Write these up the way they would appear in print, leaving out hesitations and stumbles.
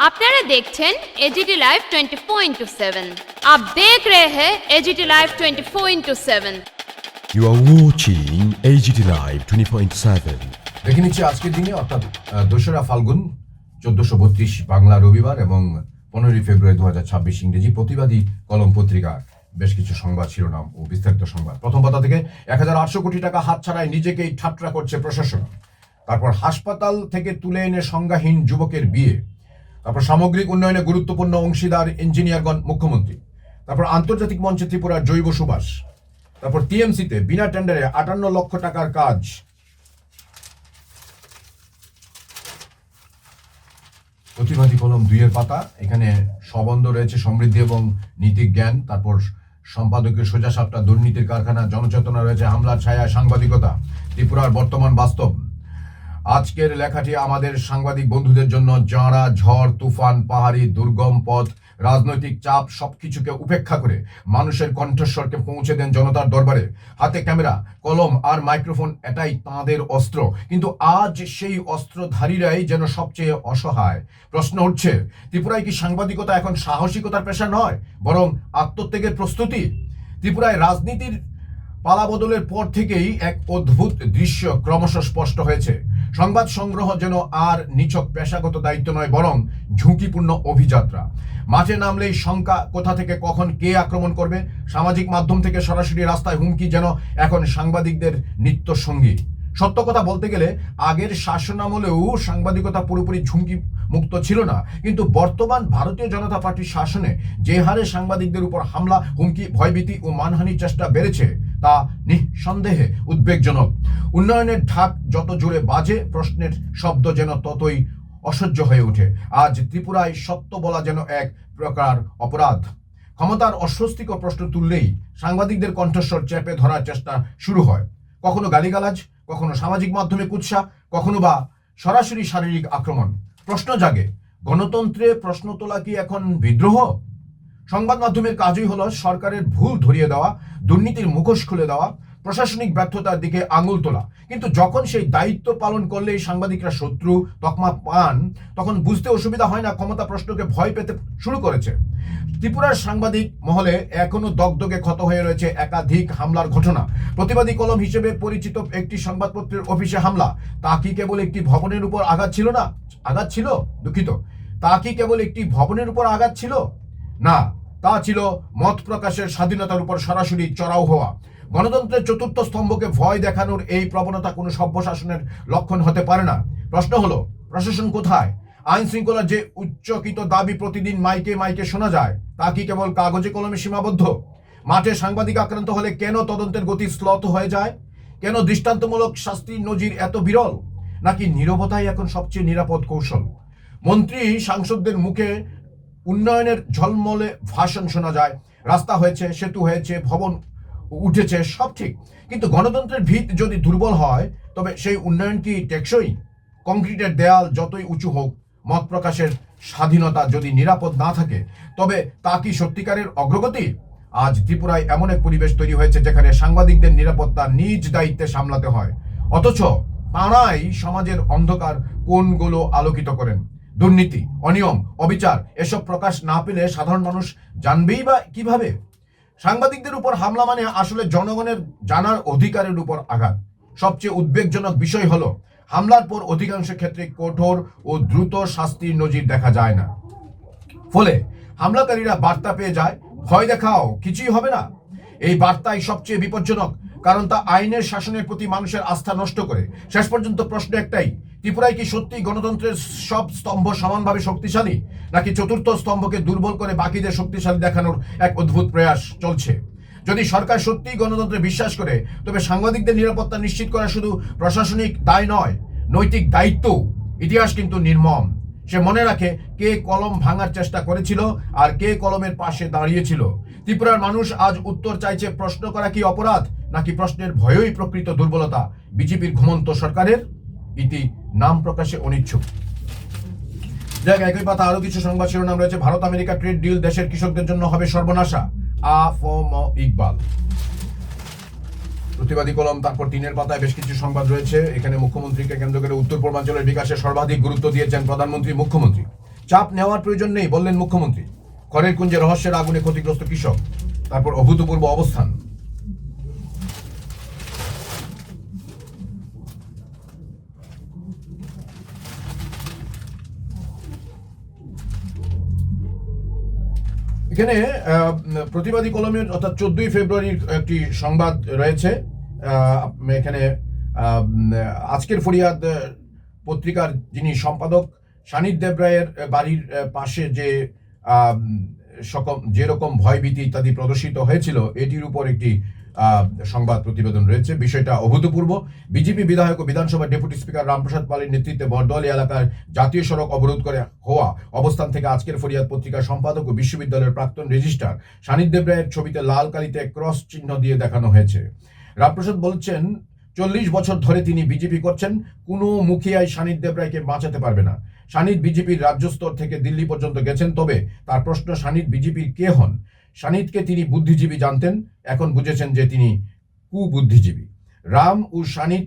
আপনারা দেখছেন AGT live 24/7। आप देख रहे हैं AGT live 24/7। You are watching AGT Live 20.7. দেখে নিচ্ছি আজকের দিনে অর্থাৎ 2রা ফাল্গুন 1432 বাংলা রবিবার এবং 15 ফেব্রুয়ারি 2026 ইংরেজি প্রতিবাদী কলম পত্রিকার বেশ কিছু সংবাদ শিরোনাম ও বিস্তারিত সংবাদ। প্রথম পাতা থেকে 1800 কোটি টাকা হাতছাড়ায় নিজেকেই ঠাট্টা করছে প্রশাসন। তারপর হাসপাতাল থেকে তুলে এনে সংজ্ঞাহীন যুবকের বিয়ে। তারপর সামগ্রিক উন্নয়নে গুরুত্বপূর্ণ অংশীদার ইঞ্জিনিয়ারগণ মুখ্যমন্ত্রী। তারপর আন্তর্জাতিক মঞ্চে ত্রিপুরার জৈব সুবাস। তারপর টিএমসিতে বিনা টেন্ডারে 58 লক্ষ টাকার কাজ। প্রতিবাদী কলম 2 পাতা, এখানে সবন্ধ রয়েছে সমৃদ্ধি এবং নীতিক জ্ঞান। তারপর সম্পাদকের সোজা সাপটা দুর্নীতির কারখানা, জনচেতনা রয়েছে হামলার ছায়া, সাংবাদিকতা, ত্রিপুরার বর্তমান বাস্তব। আজকের লেখাটি আমাদের সাংবাদিক বন্ধুদের জন্য, যাঁরা ঝড় তুফান, পাহাড়ি দুর্গম পথ, রাজনৈতিক চাপ সবকিছুকে উপেক্ষা করে মানুষের কণ্ঠস্বরকে পৌঁছে দেন জনতার দরবারে। হাতে ক্যামেরা, কলম আর মাইক্রোফোন, এটাই তাঁদের অস্ত্র। কিন্তু আজ সেই অস্ত্রধারীরাই যেন সবচেয়ে অসহায়। প্রশ্ন উঠছে, ত্রিপুরায় কি সাংবাদিকতা এখন সাহসিকতার পেশা নয়, বরং আত্মত্যাগের প্রস্তুতি? ত্রিপুরায় রাজনীতির পালাবদলের পর থেকেই এক অদ্ভুত দৃশ্য ক্রমশ স্পষ্ট হয়েছে। সংবাদ সংগ্রহ যেন আর নিছক পেশাগত দায়িত্ব নয়, বরং ঝুঁকিপূর্ণ অভিযাত্রা। মাঠে নামলেই শঙ্কা, কোথা থেকে কখন কে আক্রমণ করবে। সামাজিক মাধ্যম থেকে সরাসরি রাস্তায় হুমকি যেন এখন সাংবাদিকদের নিত্য সঙ্গী। সত্য কথা বলতে গেলে আগের শাসনামলেও সাংবাদিকতা পুরোপুরি ঝুঁকি মুক্ত ছিল না, কিন্তু বর্তমান ভারতীয় জনতা পার্টির শাসনে যে হারে সাংবাদিকদের উপর হামলা, হুমকি, ভয়ভীতি ও মানহানির চেষ্টা বেড়েছে তা নিঃসন্দেহে উদ্বেগজনক। উন্নয়নের ঢাক যত জোরে বাজে, প্রশ্নের শব্দ যেন ততই অসহ্য হয়ে ওঠে। আজ ত্রিপুরায় সত্য বলা যেন এক প্রকার অপরাধ। ক্ষমতার অস্বস্তিকর প্রশ্ন তুললেই সাংবাদিকদের কণ্ঠস্বর চেপে ধরার চেষ্টা শুরু হয়। কখনো গালিগালাজ, কখনো সামাজিক মাধ্যমে কুৎসা, কখনো বা সরাসরি শারীরিক আক্রমণ। প্রশ্ন জাগে, গণতন্ত্রে প্রশ্ন তোলা কি এখন বিদ্রোহ? সংবাদ মাধ্যমের কাজই হলো সরকারের ভুল ধরিয়ে দেওয়া, দুর্নীতির মুখোশ খুলে দেওয়া, প্রশাসনিক ব্যর্থতার দিকে আঙুল তোলা। কিন্তু যখন সেই দায়িত্ব পালন করলেই সাংবাদিকরা শত্রু তকমা পান, তখন বুঝতে অসুবিধা হয় না ক্ষমতা প্রশ্নকে ভয় পেতে শুরু করেছে। ত্রিপুরার সাংবাদিক মহলে এখনো দগদগে ক্ষত হয়ে রয়েছে একাধিক হামলার ঘটনা। প্রতিবাদী কলম হিসেবে পরিচিত একটি সংবাদপত্রের অফিসে হামলা, তা কি কেবল একটি ভবনের উপর আঘাত ছিল? তা কি কেবল একটি ভবনের উপর আঘাত ছিল? না, তা ছিল মত প্রকাশের স্বাধীনতার উপর সরাসরি চড়াও হওয়া। গণতন্ত্রের চতুর্থ স্তম্ভকে ভয় দেখানোর এই প্রবণতা কোনো সভ্য শাসনের লক্ষণ হতে পারে না। প্রশ্ন হলো, প্রশাসন কোথায়? আইন শৃঙ্খলার যে উচ্চকিত দাবি প্রতিদিন মাইকে মাইকে শোনা যায়, তা কি কেবল কাগজে কলমে সীমাবদ্ধ? মাঠে সাংবাদিক আক্রান্ত হলে কেন তদন্তের গতি শ্লথ হয়ে যায়? কেন দৃষ্টান্তমূলক শাস্তির নজির এত বিরল? নাকি নীরবতাই এখন সবচেয়ে নিরাপদ কৌশল? মন্ত্রী সাংসদদের মুখে উন্নয়নের ঝলমলে ভাষণ শোনা যায়, রাস্তা হয়েছে, সেতু হয়েছে, ভবন উঠেছে, সব ঠিক। কিন্তু গণতন্ত্রের ভিত যদি দুর্বল হয়, তবে সেই উন্নয়ন কি টেকসই? কংক্রিটের দেয়াল যতই উঁচু হোক, মত প্রকাশের স্বাধীনতা যদি নিরাপদ না থাকে, তবে তা কি সত্যিকারের অগ্রগতি? আজ ত্রিপুরায় এমন এক পরিবেশ তৈরি হয়েছে যেখানে সাংবাদিকদের নিরাপত্তা নিজ দায়িত্বে সামলাতে হয়, অথচ তাঁরাই সমাজের অন্ধকার কোণগুলো আলোকিত করেন। দুর্নীতি, অনিয়ম, অবিচার এসব প্রকাশ না পেলে সাধারণ মানুষ জানবেই বা কিভাবে? সাংবাদিকদের উপর হামলা মানে আসলে জনগণের জানার অধিকারের উপর আঘাত। সবচেয়ে উদ্বেগজনক বিষয় হলো, হামলার পর অধিকাংশ ক্ষেত্রে কঠোর ও দ্রুত শাস্তির নজির দেখা যায় না। ফলে হামলাকারীরা বার্তা পেয়ে যায়, ভয় দেখাও, কিছুই হবে না। এই বার্তাই সবচেয়ে বিপজ্জনক, কারণ তা আইনের শাসনের প্রতি মানুষের আস্থা নষ্ট করে। শেষ পর্যন্ত প্রশ্ন একটাই, ত্রিপুরায় কি সত্যি গণতন্ত্রের সব স্তম্ভ সমানভাবে শক্তিশালী, নাকি চতুর্থ স্তম্ভকে দুর্বল করে বাকিদের শক্তিশালী দেখানোর এক অদ্ভুত প্রয়াস চলছে? যদি সরকার সত্যিই গণতন্ত্রে বিশ্বাস করে, তবে সাংবাদিকদের নিরাপত্তা নিশ্চিত করা শুধু প্রশাসনিক দায় নয়, নৈতিক দায়িত্ব। ইতিহাস কিন্তু নির্মম। সে মনে রাখে কে কলম ভাঙার চেষ্টা করেছিল আর কে কলমের পাশে দাঁড়িয়েছিল। ত্রিপুরার মানুষ আজ উত্তর চাইছে, প্রশ্ন করা কি অপরাধ, নাকি প্রশ্নের ভয়ই প্রকৃত দুর্বলতা? বিজেপির ঘুমন্ত সরকারের ইতি নাম প্রকাশে অনিচ্ছুক। একই পাতা আরো কিছু সংবাদ শিরোনাম রয়েছে। ভারত আমেরিকা ট্রেড ডিল দেশের কৃষকদের জন্য হবে সর্বনাশা, আ.ফ.ম. ইকবাল। প্রতিবাদী কলম তারপর 3 পাতায় বেশ কিছু সংবাদ রয়েছে। এখানে মুখ্যমন্ত্রীকে কেন্দ্র করে উত্তর পূর্বাঞ্চলের বিকাশে সর্বাধিক গুরুত্ব দিয়েছেন প্রধানমন্ত্রী মুখ্যমন্ত্রী। চাপ নেওয়ার প্রয়োজন নেই বললেন মুখ্যমন্ত্রী। খড়ের কুঞ্জে রহস্যের আগুনে ক্ষতিগ্রস্ত কৃষক। তারপর অভূতপূর্ব অবস্থান। এখানে প্রতিবাদী কলমের অর্থাৎ 14ই ফেব্রুয়ারির একটি সংবাদ রয়েছে। এখানে আজকের ফরিয়াদ পত্রিকার যিনি সম্পাদক সানিদ দেবরায়ের বাড়ির পাশে যে যেরকম ভয়ভীতি ইত্যাদি প্রদর্শিত হয়েছিল এটির উপর একটি সংবাদ প্রতিবেদন রয়েছে। বিষয়টা অভূতপূর্ব। বিজেপি বিধায়ক ও বিধানসভার ডেপুটি স্পিকার রামপ্রসাদ পালের নেতৃত্বে বরদোয়ালি এলাকার জাতীয় সড়ক অবরোধ করে হওয়া অবস্থান থেকে আজকের ফরিয়াদ পত্রিকার সম্পাদক ও বিশ্ববিদ্যালয়ের প্রাক্তন রেজিস্ট্রার সানিদ দেবরায়ের ছবিতে লাল কালিতে ক্রস চিহ্ন দিয়ে দেখানো হয়েছে। রামপ্রসাদ বলছেন 40 বছর ধরে তিনি বিজেপি করছেন, কোনো মুখিয়াই সানিদ দেবরায়কে বাঁচাতে পারবে না। সানিদ বিজেপির রাজ্য স্তর থেকে দিল্লি পর্যন্ত গেছেন, তবে তার প্রশ্ন সানিদ বিজেপির কে হন? সানিদকে তিনি বুদ্ধিজীবী জানতেন, এখন বুঝেছেন যে তিনি কুবুদ্ধিজীবী। রাম ও সানিদ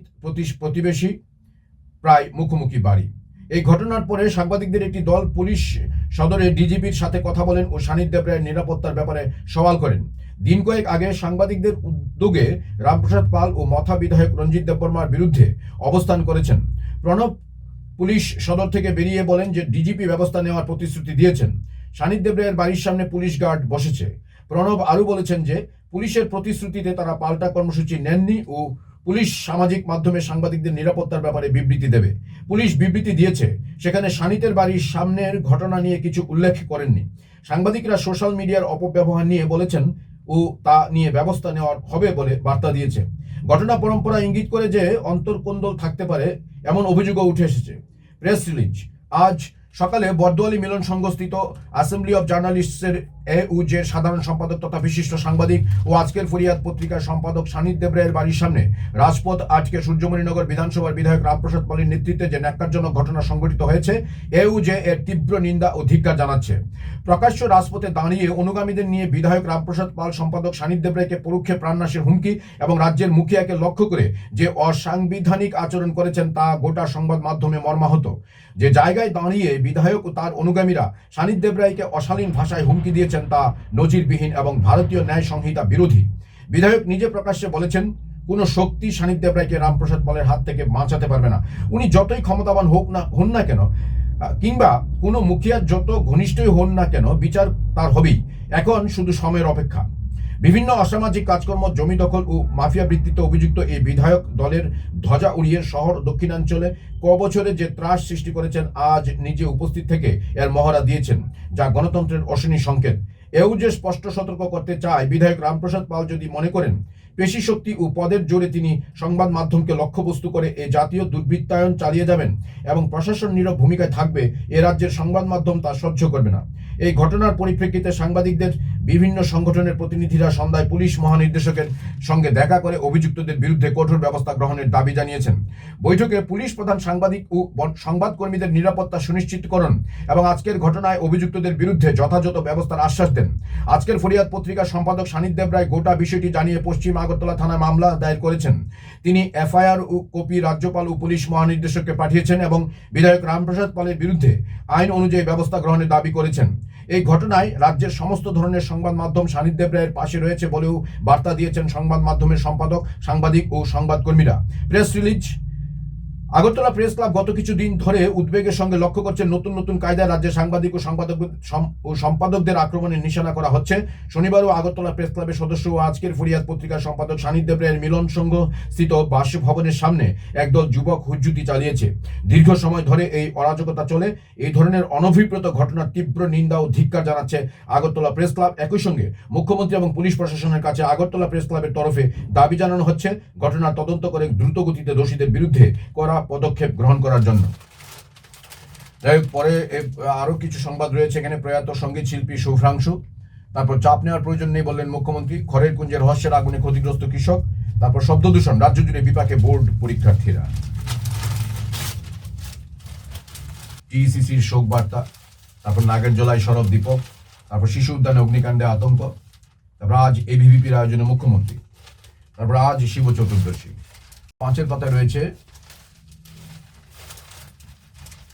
প্রতিবেশী, প্রায় মুখোমুখি বাড়ি। এই ঘটনার পরে সাংবাদিকদের একটি দল পুলিশ সদরে ডিজিপির সাথে কথা বলেন ও সানিদ দেবরায়ের নিরাপত্তার ব্যাপারে সওয়াল করেন। দিন কয়েক আগে সাংবাদিকদের উদ্যোগে রামপ্রসাদ পাল ও মথা বিধায়ক রঞ্জিত দেববর্মার বিরুদ্ধে অবস্থান করেছেন। প্রণব পুলিশ সদর থেকে বেরিয়ে বলেন যে ডিজিপি ব্যবস্থা নেওয়ার প্রতিশ্রুতি দিয়েছেন। সানিদ দেবরায়ের বাড়ির সামনে পুলিশ গার্ড বসেছে। প্রণব আরও বলেছেন যে পুলিশের প্রতিশ্রুতিতে তারা পাল্টা কর্মসূচি নেননি ও পুলিশ সামাজিক মাধ্যমে সাংবাদিকদের নিরাপত্তার ব্যাপারে বিবৃতি দেবে। পুলিশ বিবৃতি দিয়েছে, সেখানে সানিদের বাড়ির সামনের ঘটনা নিয়ে কিছু উল্লেখ করেননি। সাংবাদিকরা সোশ্যাল মিডিয়ার অপব্যবহার নিয়ে বলেছেন ও তা নিয়ে ব্যবস্থা নেওয়ার হবে বলে বার্তা দিয়েছে। ঘটনা পরম্পরা ইঙ্গিত করে যে অন্তর্কোন্দল থাকতে পারে এমন অভিযোগও উঠে এসেছে। Press release. আজ সকালে বরদোয়ালি মিলন সংঘস্থিত অ্যাসেম্বলি অব জার্নালিস্টসের এউজের সাধারণ সম্পাদক তথা বিশিষ্ট সাংবাদিক ও আজকের ফরিয়াদ পত্রিকার সম্পাদক সানিদ দেবরায়ের বাড়ির সামনে রাজপথ আটকে সূর্যমণিনগর বিধানসভার বিধায়ক রামপ্রসাদ পালের নেতৃত্বে যে ন্যাক্কারজনক ঘটনা সংঘটিত হয়েছে, এউজে এর তীব্র নিন্দা ও ধিক্কার জানাচ্ছে। প্রকাশ্য রাজপথে দাঁড়িয়ে অনুগামীদের নিয়ে বিধায়ক রামপ্রসাদ পাল সম্পাদক সানিদ দেবরায়কে পরোক্ষে প্রাণনাশের হুমকি এবং রাজ্যের মুখিয়াকে লক্ষ্য করে যে অসাংবিধানিক আচরণ করেছেন তা গোটা সংবাদ মাধ্যমে মর্মাহত। যে জায়গায় দাঁড়িয়ে বিধায়ক ও তার অনুগামীরা সানিদ দেবরায়কে অশালীন ভাষায় হুমকি দিয়েছেন তা নজিরবিহীন এবং ভারতীয় ন্যায় সংহিতা বিরোধী। বিধায়ক নিজে প্রকাশ্যে বলেছেন, কোনো শক্তি সানিদ দেবরায়কে রামপ্রসাদ পালের হাত থেকে বাঁচাতে পারবে না। উনি যতই ক্ষমতাবান হন না কেন, কিংবা কোনো মুখিয়ার যত ঘনিষ্ঠই হন না কেন, বিচার তার হবেই। এখন শুধু সময়ের অপেক্ষা। বিভিন্ন অসামাজিক কাজকর্ম, জমি দখল ও মাফিয়া বৃত্তিতে অভিযুক্ত এই বিধায়ক দলের ধ্বজা উড়িয়ে শহর দক্ষিণাঞ্চলে বছরে যে ত্রাস সৃষ্টি করেছেন, আজ নিজে উপস্থিত থেকে এর মহড়া দিয়েছেন, যা গণতন্ত্রের অশনি সংকেত। এও যে স্পষ্ট সতর্ক করতে চায়, বিধায়ক রামপ্রসাদ পাল যদি মনে করেন পেশি শক্তি ও পদের জোরে তিনি সংবাদ মাধ্যমকে লক্ষ্যবস্তু করে এ জাতীয় দুর্বৃত্তায়ন চালিয়ে যাবেন এবং প্রশাসন নীরব ভূমিকায় থাকবে, এ রাজ্যের সংবাদ মাধ্যম তা সহ্য করবে না। এই ঘটনার পরিপ্রেক্ষিতে সাংবাদিকদের বিভিন্ন সংগঠনের প্রতিনিধিরা সন্ধ্যায় পুলিশ মহানির্দেশকের সঙ্গে দেখা করে অভিযুক্তদের বিরুদ্ধে কঠোর ব্যবস্থা গ্রহণের দাবি জানিয়েছেন। বৈঠকে পুলিশ প্রধান সাংবাদিক ও সংবাদকর্মীদের নিরাপত্তা সুনিশ্চিতকরণ এবং আজকের ঘটনায় অভিযুক্তদের বিরুদ্ধে যথাযথ ব্যবস্থার আশ্বাস দেন। আজকের ফরিয়াদ পত্রিকার সম্পাদক সানিদ দেবরায় গোটা বিষয়টি জানিয়ে পশ্চিম আগরতলা থানায় মামলা দায়ের করেছেন। তিনি এফআইআর ও কপি রাজ্যপাল ও পুলিশ মহানির্দেশককে পাঠিয়েছেন এবং বিধায়ক রামপ্রসাদ পালের বিরুদ্ধে আইন অনুযায়ী ব্যবস্থা গ্রহণের দাবি করেছেন। এই ঘটনায় রাজ্যের সমস্ত ধরনের সংবাদ মাধ্যম সানিদ দেবরায়ের পাশে রয়েছে বলেও বার্তা দিয়েছেন সংবাদ মাধ্যমের সম্পাদক, সাংবাদিক ও সংবাদকর্মীরা। Press release. Agartala press club গত কিছুদিন ধরে উদ্বেগের সঙ্গে লক্ষ্য করছে নতুন নতুন কায়দায় রাজ্যের সাংবাদিক ও সম্পাদকদের আক্রমণের নিশানা করা হচ্ছে। শনিবারও আগরতলা প্রেস ক্লাবের সদস্য ও আজকের ফরিয়াদ পত্রিকার সম্পাদক সানিদ দেবরায়ের মিলন সংঘ স্থিত বাসভবনের সামনে একদল যুবক হুজ্জুতি চালিয়েছে। দীর্ঘ সময় ধরে এই অরাজকতা চলে। এই ধরনের অনভিপ্রেত ঘটনার তীব্র নিন্দা ও ধিক্কার জানাচ্ছে আগরতলা প্রেস ক্লাব। একই সঙ্গে মুখ্যমন্ত্রী এবং পুলিশ প্রশাসনের কাছে আগরতলা প্রেস ক্লাবের তরফে দাবি জানানো হচ্ছে ঘটনার তদন্ত করে দ্রুত গতিতে দোষীদের বিরুদ্ধে করা পদক্ষেপ গ্রহণ করার জন্য। যাই হোক, পরে আরো কিছু সংবাদ রয়েছে এখানে। প্রয়াত সঙ্গীত শিল্পী শুভ্রাংশু। তারপর চাপ নেওয়ার প্রয়োজন নেই বললেন মুখ্যমন্ত্রী। খড়ের কুঞ্জে রহস্যের আগুনে ক্ষতিগ্রস্ত কৃষক। তারপর শব্দ দূষণ, রাজ্য জুড়ে বিপাকে বোর্ড পরীক্ষার্থীরা। টিইসিসির শোক বার্তা। তারপর নাগেরজোলায় সরব দীপক। তারপর শিশু উদ্যানে অগ্নিকাণ্ডে আতঙ্ক। তারপর আজ এবিভিপির আয়োজনে মুখ্যমন্ত্রী। তারপর আজ শিব চতুর্দশী। 5 পাতায় রয়েছে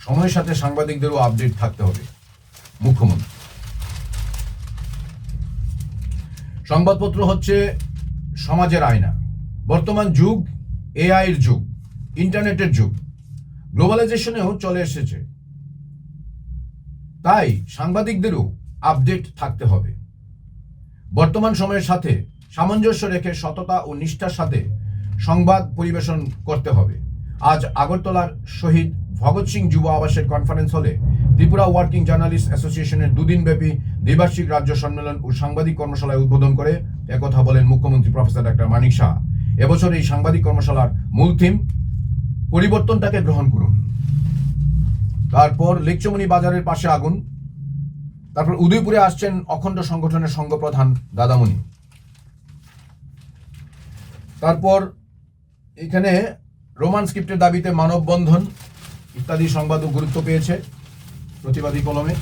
সময়ের সাথে সাংবাদিকদেরও আপডেট থাকতে হবে। মুখ্যমন্ত্রী। সংবাদপত্র হচ্ছে সমাজের আয়না। বর্তমান যুগ এআই এর যুগ, ইন্টারনেটের যুগ, গ্লোবালাইজেশনেও চলে এসেছে। তাই সাংবাদিকদেরও আপডেট থাকতে হবে। বর্তমান সময়ের সাথে সামঞ্জস্য রেখে সততা ও নিষ্ঠার সাথে সংবাদ পরিবেশন করতে হবে। আজ আগরতলার শহীদ ভগৎ সিং যুব আবাসের কনফারেন্স হলে ত্রিপুরা ওয়ার্কিং জার্নালিস্ট অ্যাসোসিয়েশনের দুদিনব্যাপী দ্বিবার্ষিক রাজ্য সম্মেলন ও সাংবাদিক কর্মশালায় উদ্বোধন করে একথা বলেন মুখ্যমন্ত্রী প্রফেসর ডক্টর মানিক শাহ। এবছর এই সাংবাদিক কর্মশালার মূল থিম পরিবর্তনটাকে গ্রহণ করুন। তারপর লেকচমনি বাজারের পাশে আগুন। তারপর উদয়পুরে আসছেন অখণ্ড সংগঠনের সংঘপ্রধান দাদামণি। তারপর এখানে রোমান স্ক্রিপ্টের দাবিতে মানববন্ধন ইত্যাদি সংবাদও গুরুত্ব পেয়েছে প্রতিবাদী কলমে।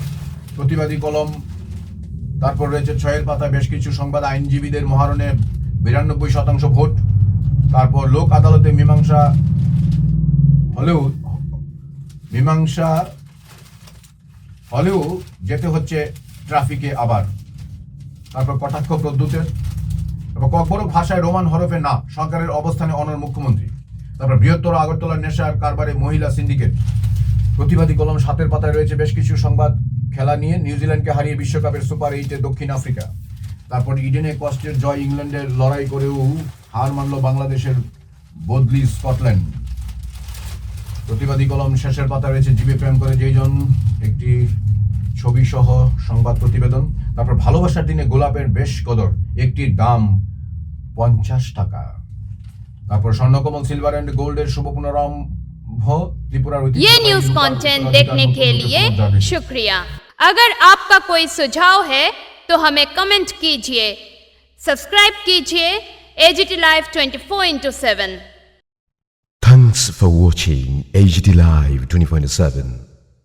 প্রতিবাদী কলম, তারপর রয়েছে ছয়ের পাতা বেশ কিছু সংবাদ, আইনজীবীদের মহারণে 92% ভোট। তারপর লোক আদালতে মীমাংসা হলেও যেতে হচ্ছে ট্রাফিকে আবার। তারপর কটাক্ষ প্রদ্যুতের, তারপর ককবরক ভাষায় রোমান হরফে না, সরকারের অবস্থানে অনড় মুখ্যমন্ত্রী। তারপর বৃহত্তর আগরতলার নেশার কারবারে মহিলা সিন্ডিকেট। প্রতিবাদী কলম 7-এর পাতায় রয়েছে বেশ কিছু সংবাদ খেলা নিয়ে, নিউজিল্যান্ডকে হারিয়ে বিশ্বকাপের সুপার 8-এ দক্ষিণ আফ্রিকা। তারপর ইডেনে কষ্টের জয় ইংল্যান্ডের লড়াই করেও হার মানল বাংলাদেশের বদলি স্কটল্যান্ড। প্রতিবাদী কলম শেষের পাতা রয়েছে জীবে প্রেম করে যেইজন, একটি ছবি সহ সংবাদ প্রতিবেদন। তারপর ভালোবাসার দিনে গোলাপের বেশ কদর, একটির দাম 50 টাকা। তারপর স্বর্ণকমল সিলভার এন্ড গোল্ডের শুভ পুনরারম্ভ त्रिपुरा। ये न्यूज कंटेंट देखने के लिए शुक्रिया। अगर आपका कोई सुझाव है तो हमें कमेंट कीजिए, सब्सक्राइब कीजिए AGT Live 24/7। Thanks for watching AGT Live 24/7.